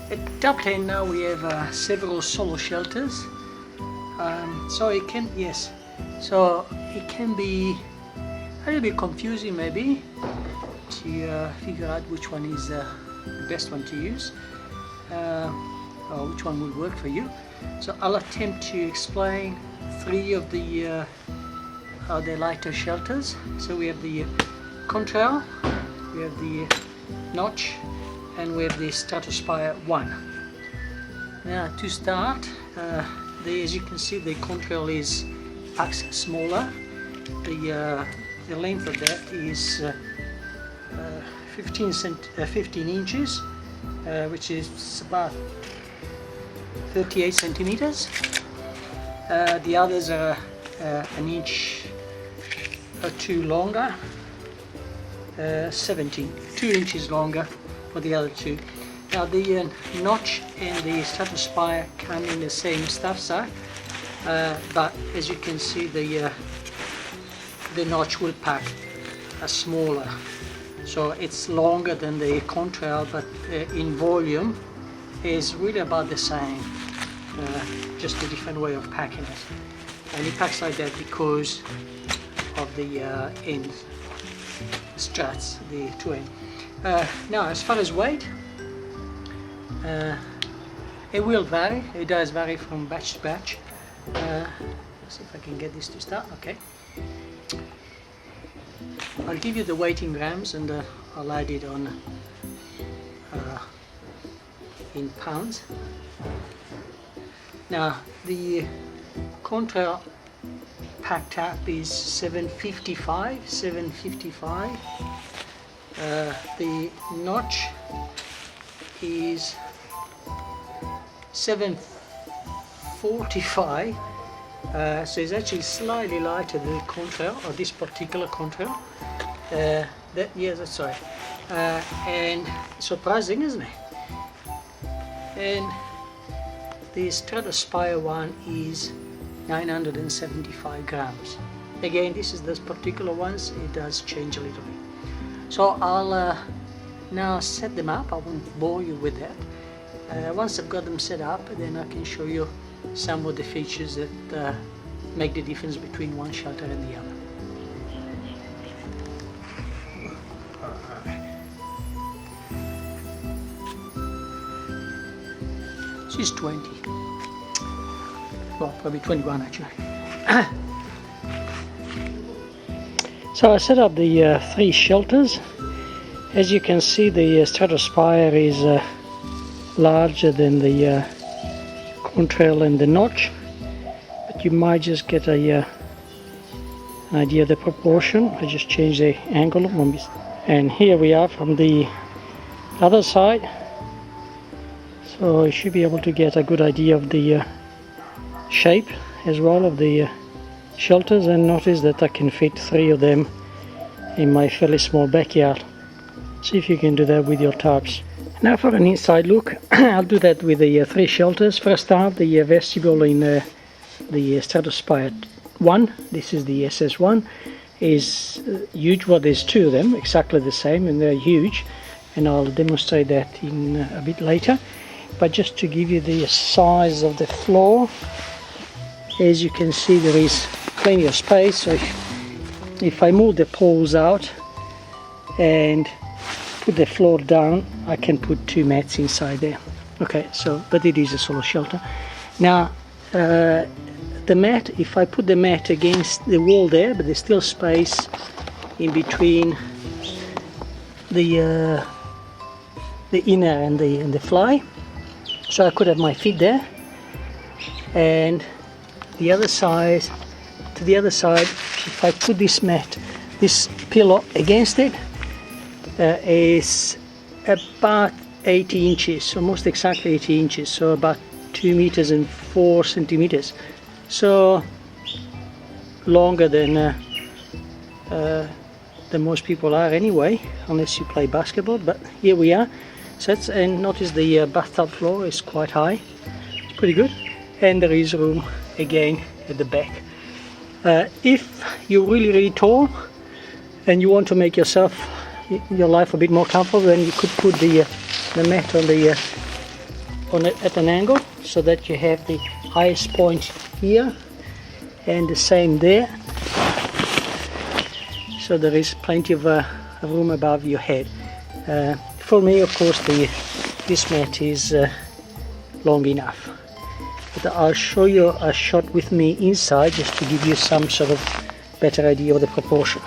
At Tarptent now we have several solo shelters. So it can be a little bit confusing maybe to figure out which one is the best one to use, or which one will work for you. So I'll attempt to explain three of the lighter shelters. So we have the contrail, we have the notch, and we have the Stratospire 1. Now to start, as you can see, the contrail is packs smaller. The length of that is 15 inches, which is about 38 centimeters. The others are an inch or two longer, 2 inches longer for the other two. Now the notch and the Stratospire come in the same stuff size, but as you can see, the notch will pack smaller, so it's longer than the contrail, but in volume is really about the same, just a different way of packing it. And it packs like that because of the end struts, the two end. Now as far as weight, it will vary. It does vary from batch to batch. Let's see if I can get this to start. Okay, I'll give you the weight in grams, and I'll add it on in pounds. Now the contrail packed up is 755. The notch is 745, so it's actually slightly lighter than the contrail, or this particular contrail. That's right. And surprising, isn't it? And the Stratospire 1 is 975 grams. Again, this is this particular ones, it does change a little bit. So I'll now set them up. I won't bore you with that. Once I've got them set up, then I can show you some of the features that make the difference between one shelter and the other. She's 20. Well, probably 21 actually. So I set up the three shelters. As you can see, the Stratospire is larger than the contrail and the notch, but you might just get an idea of the proportion. I just changed the angle, and here we are from the other side, so you should be able to get a good idea of the shape as well of the shelters. And notice that I can fit three of them in my fairly small backyard. See if you can do that with your tarps. Now for an inside look, I'll do that with the three shelters. First out, the vestibule in the Stratospire 1. This is the SS1. Is huge. Well, there's two of them exactly the same, and they're huge, and I'll demonstrate that in a bit later. But just to give you the size of the floor, as you can see, there is plenty of space. So if I move the poles out and put the floor down, I can put two mats inside there. Okay, so but it is a solo shelter. Now the mat, if I put the mat against the wall there, but there's still space in between the inner and the fly, so I could have my feet there, and the other side, to the other side, if I put this mat, this pillow against it, is about 80 inches, almost exactly 80 inches, so about 2 meters and 4 centimeters, so longer than most people are anyway, unless you play basketball. But here we are. So and notice the bathtub floor is quite high. It's pretty good, and there is room again at the back. If you're really tall and you want to make your life a bit more comfortable, then you could put the mat on the at an angle, so that you have the highest point here and the same there, so there is plenty of room above your head. For me, of course, this mat is long enough, but I'll show you a shot with me inside just to give you some sort of better idea of the proportion.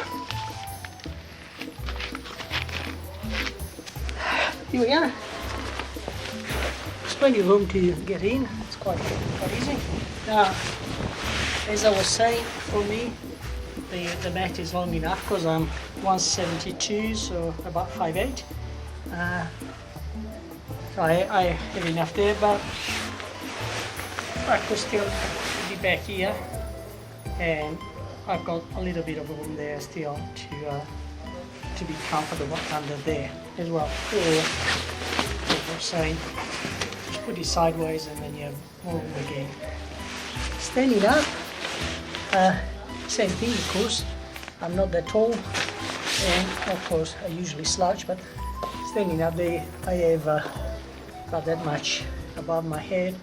Here we are. There's plenty of room to get in. It's quite easy. Now, as I was saying, for me, the mat is long enough because I'm 172, so about 5'8". So I have enough there, but I could still be back here, and I've got a little bit of room there still to be comfortable under there as well. Or, as I was saying, just put it sideways and then you have more room again. Standing up, same thing, of course. I'm not that tall, and of course I usually slouch, but standing up there I have about that much above my head.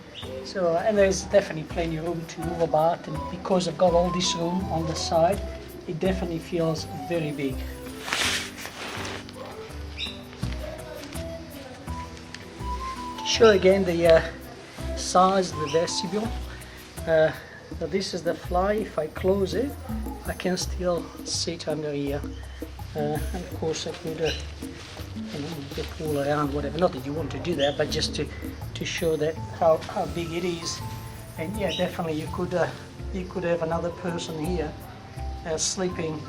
So, and there's definitely plenty of room to move about, and because I've got all this room on the side, it definitely feels very big. To show again the size of the vestibule, so this is the fly. If I close it, I can still sit under here, and of course I could the pool around, whatever. Not that you want to do that, but just to show that how big it is. And yeah, definitely you could have another person here sleeping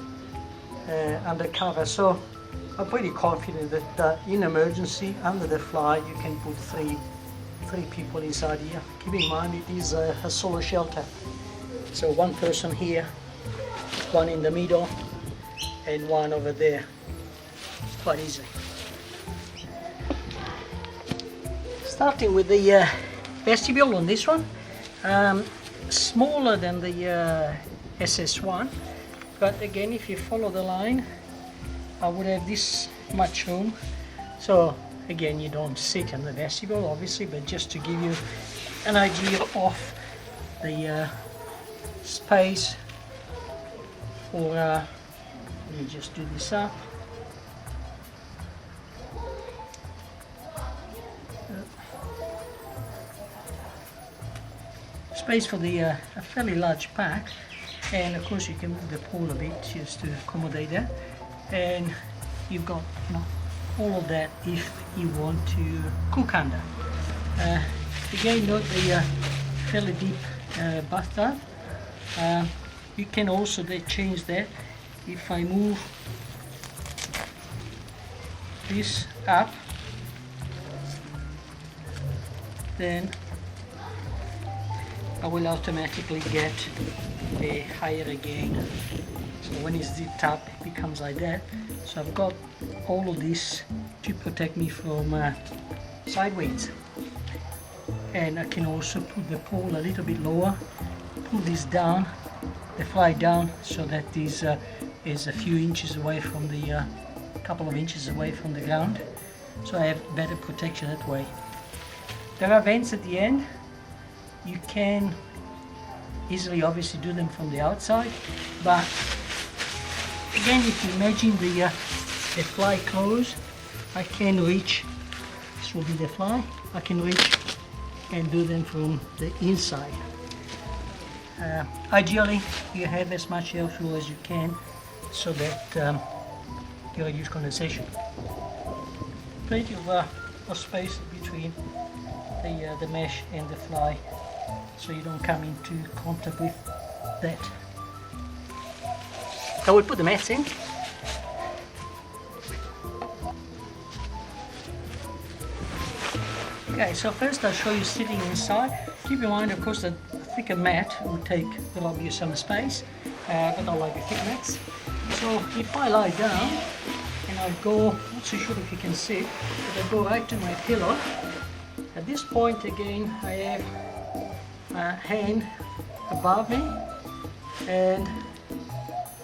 under cover. So I'm pretty confident that in emergency under the fly you can put three people inside here. Keep in mind it is a solo shelter, so one person here, one in the middle, and one over there. It's quite easy. Starting with the vestibule on this one, smaller than the SS1, but again, if you follow the line, I would have this much room. So again, you don't sit in the vestibule obviously, but just to give you an idea of the space for let me just do this up. Space for the a fairly large pack, and of course you can move the pool a bit just to accommodate that, and you've got all of that if you want to cook under. Again, note the fairly deep bathtub. You can also change that. If I move this up, then I will automatically get a higher again. So when it's zipped up, it becomes like that. So I've got all of this to protect me from sideways. And I can also put the pole a little bit lower, pull this down, the fly down, so that this is a few inches away from the, couple of inches away from the ground. So I have better protection that way. There are vents at the end. You can easily obviously do them from the outside, but again, if you imagine the fly close, I can reach, this will be the fly, I can reach and do them from the inside. Ideally, you have as much airflow as you can so that you reduce condensation. Plenty of space between the mesh and the fly, so you don't come into contact with that. I will put the mats in. Okay, so first I'll show you sitting inside. Keep in mind, of course, that a thicker mat will take a lot of your summer space, but I like the thick mats. So if I lie down and I go, not so sure if you can see, but I go right to my pillow. At this point again, I have a hand above me, and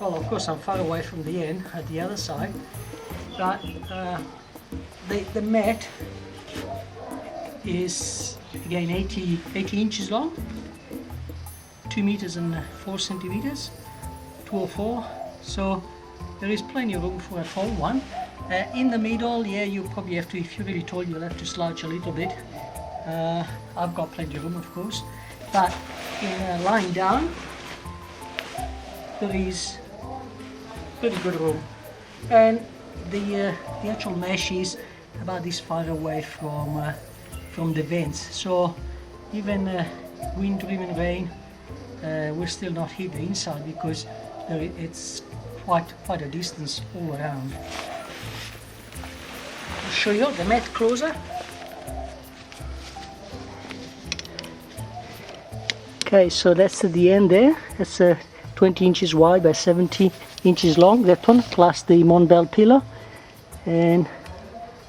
well, of course I'm far away from the end at the other side, but the mat is again 80 inches long, 2 meters and 4 centimeters, 204. So there is plenty of room for a tall one. In the middle, yeah, you probably have to, if you're really tall, you'll have to slouch a little bit. I've got plenty of room, of course, but in lying down, there is pretty good room. And the actual mesh is about this far away from the vents, so even wind driven rain will still not hit the inside because it's quite a distance all around. I'll show you the mat closer. Okay, so that's at the end there. That's 20 inches wide by 70 inches long, that one, plus the Montbell pillar. And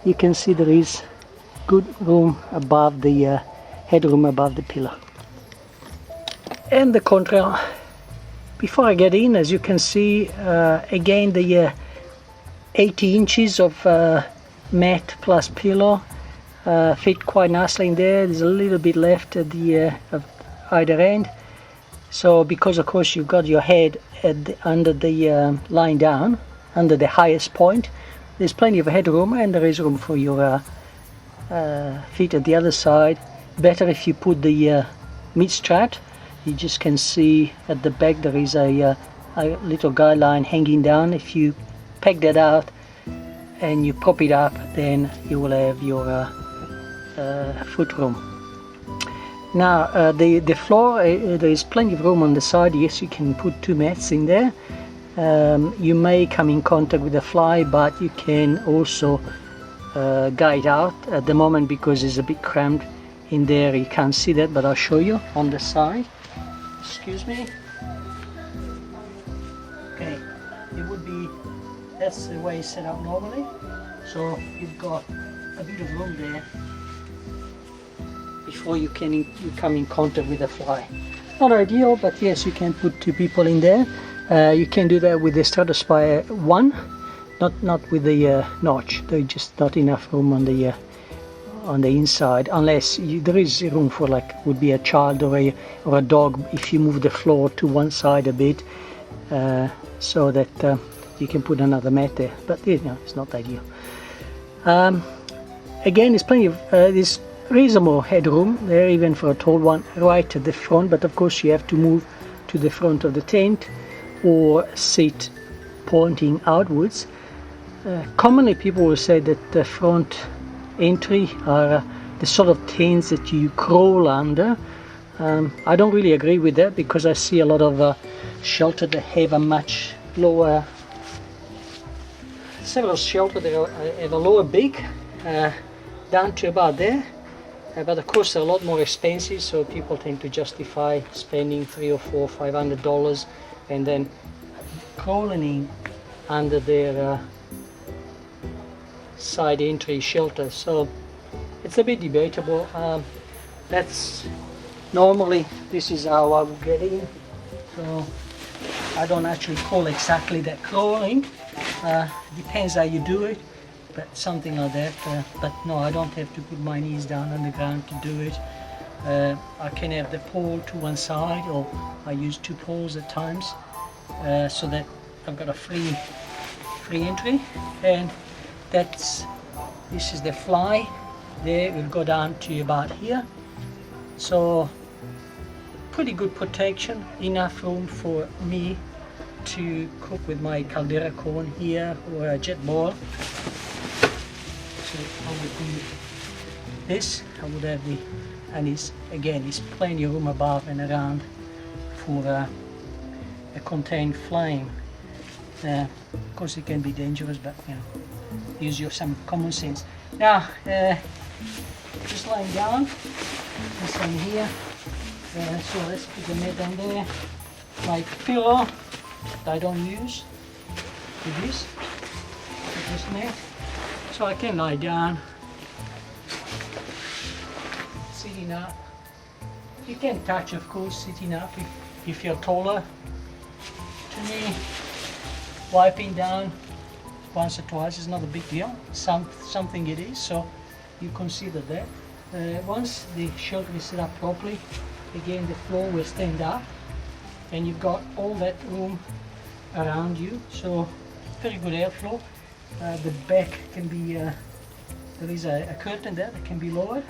you can see there is good room above the headroom above the pillar. And the contrail. Before I get in, as you can see, again the 80 inches of mat plus pillow fit quite nicely in there. There's a little bit left at the either end. So because of course you've got your head under the lying down, under the highest point, there's plenty of headroom, and there is room for your feet at the other side. Better if you put the mid strap. You just can see at the back there is a little guideline hanging down. If you peg that out and you pop it up, then you will have your foot room. Now the floor, there is plenty of room on the side. Yes, you can put 2 mats in there. You may come in contact with the fly, but you can also guide out at the moment because it's a bit cramped in there. You can't see that, but I'll show you on the side. Excuse me. Okay, it would be, that's the way it's set up normally. So you've got a bit of room there before you come in contact with the fly. Not ideal, but yes, you can put 2 people in there. You can do that with the Stratospire 1, not with the notch. There's just not enough room on the inside, unless there is room for, like, would be a child or a dog if you move the floor to one side a bit, so that you can put another mat there. But you know, it's not ideal. Again, there's plenty of this reasonable headroom there, even for a tall one, right at the front. But of course, you have to move to the front of the tent or sit pointing outwards. Commonly, people will say that the front entry are the sort of tents that you crawl under. I don't really agree with that, because I see a lot of shelter that have a much lower, several shelter that have a lower beak down to about there, but of course they're a lot more expensive, so people tend to justify spending $300 or $400, $500 and then crawling in under their side entry shelter. So it's a bit debatable. That's normally, this is how I would get in, so I don't actually call exactly that crawling. Depends how you do it, but something like that. But no, I don't have to put my knees down on the ground to do it. I can have the pole to one side, or I use 2 poles at times, so that I've got a free entry. And this is the fly. There will go down to about here, so pretty good protection, enough room for me to cook with my caldera corn here, or a jet ball. So I would do this, I would have the, and it's plenty of room above and around for a contained flame. Of course it can be dangerous, but you know, use your some common sense. Now, just lying down, this one here. So let's put the mat down there. My pillow that I don't use is this mat. So I can lie down, sitting up. You can touch, of course, sitting up if you're taller. To me, wiping down once or twice is not a big deal. Something it is, so you consider that. Once the shelter is set up properly, again the floor will stand up and you've got all that room around you, so very good airflow. The back can be, there is a curtain there that can be lowered,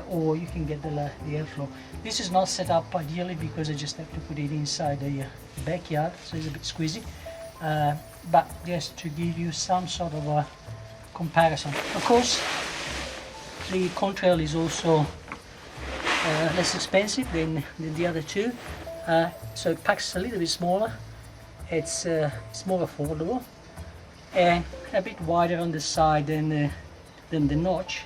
or you can get the airflow. This is not set up ideally because I just have to put it inside the backyard, so it's a bit squeezy, but just to give you some sort of a comparison. Of course, the contrail is also less expensive than the other two, so it packs a little bit smaller. It's more affordable and a bit wider on the side than the notch.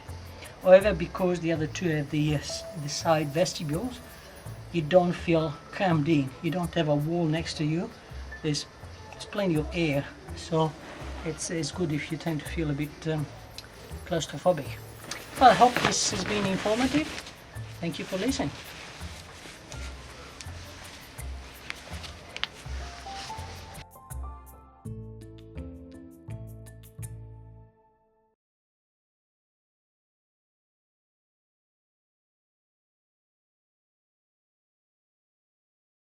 However, because the other two have the side vestibules, you don't feel crammed in. You don't have a wall next to you. There's plenty of air, so it's good if you tend to feel a bit claustrophobic. Well, I hope this has been informative. Thank you for listening.